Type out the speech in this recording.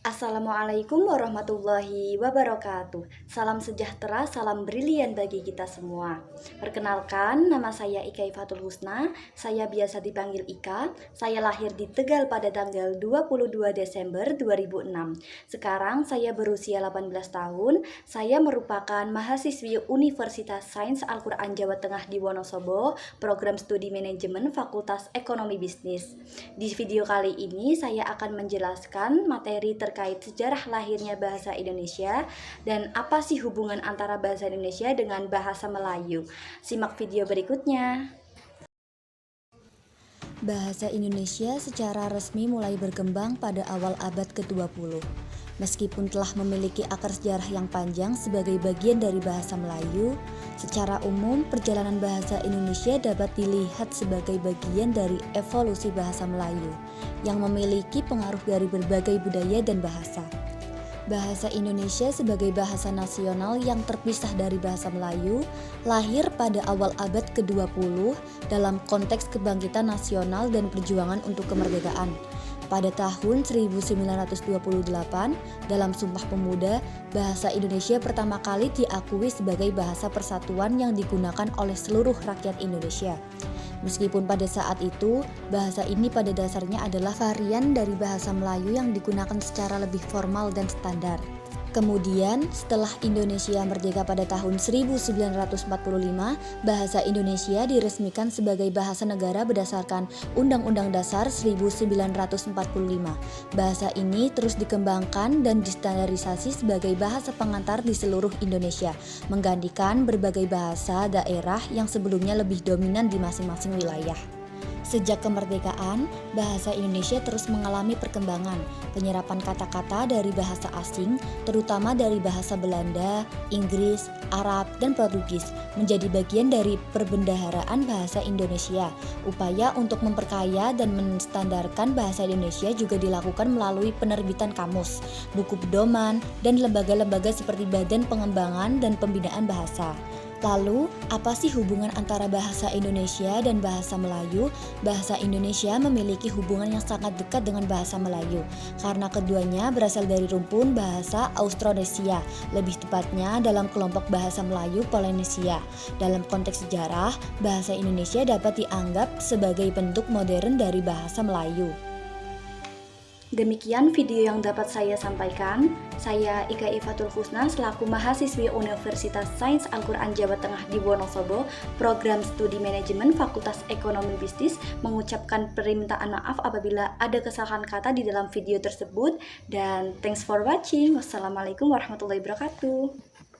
Assalamualaikum warahmatullahi wabarakatuh. Salam sejahtera, salam brilian bagi kita semua. Perkenalkan, nama saya Ika Ifatul Husna. Saya biasa dipanggil Ika. Saya lahir di Tegal pada tanggal 22 Desember 2006. Sekarang saya berusia 18 tahun. Saya merupakan mahasiswi Universitas Sains Al-Quran Jawa Tengah di Wonosobo, program studi manajemen Fakultas Ekonomi Bisnis. Di video kali ini saya akan menjelaskan materi terkait sejarah lahirnya bahasa Indonesia dan apa sih hubungan antara bahasa Indonesia dengan bahasa Melayu. Simak video berikutnya. Bahasa Indonesia secara resmi mulai berkembang pada awal abad ke-20. Meskipun telah memiliki akar sejarah yang panjang sebagai bagian dari bahasa Melayu, secara umum perjalanan bahasa Indonesia dapat dilihat sebagai bagian dari evolusi bahasa Melayu yang memiliki pengaruh dari berbagai budaya dan bahasa. Bahasa Indonesia sebagai bahasa nasional yang terpisah dari bahasa Melayu lahir pada awal abad ke-20 dalam konteks kebangkitan nasional dan perjuangan untuk kemerdekaan. Pada tahun 1928, dalam Sumpah Pemuda, bahasa Indonesia pertama kali diakui sebagai bahasa persatuan yang digunakan oleh seluruh rakyat Indonesia. Meskipun pada saat itu, bahasa ini pada dasarnya adalah varian dari bahasa Melayu yang digunakan secara lebih formal dan standar. Kemudian, setelah Indonesia merdeka pada tahun 1945, bahasa Indonesia diresmikan sebagai bahasa negara berdasarkan Undang-Undang Dasar 1945. Bahasa ini terus dikembangkan dan distandarisasi sebagai bahasa pengantar di seluruh Indonesia, menggantikan berbagai bahasa daerah yang sebelumnya lebih dominan di masing-masing wilayah. Sejak kemerdekaan, bahasa Indonesia terus mengalami perkembangan, penyerapan kata-kata dari bahasa asing, terutama dari bahasa Belanda, Inggris, Arab, dan Portugis, menjadi bagian dari perbendaharaan bahasa Indonesia. Upaya untuk memperkaya dan menstandarkan bahasa Indonesia juga dilakukan melalui penerbitan kamus, buku pedoman, dan lembaga-lembaga seperti Badan Pengembangan dan Pembinaan Bahasa. Lalu, apa sih hubungan antara bahasa Indonesia dan bahasa Melayu? Bahasa Indonesia memiliki hubungan yang sangat dekat dengan bahasa Melayu, karena keduanya berasal dari rumpun bahasa Austronesia, lebih tepatnya dalam kelompok bahasa Melayu Polinesia. Dalam konteks sejarah, bahasa Indonesia dapat dianggap sebagai bentuk modern dari bahasa Melayu. Demikian video yang dapat saya sampaikan. Saya Ika Ifatul Husna selaku mahasiswi Universitas Sains Al-Quran Jawa Tengah di Wonosobo, program studi manajemen Fakultas Ekonomi Bisnis, mengucapkan permintaan maaf apabila ada kesalahan kata di dalam video tersebut. Dan thanks for watching. Wassalamualaikum warahmatullahi wabarakatuh.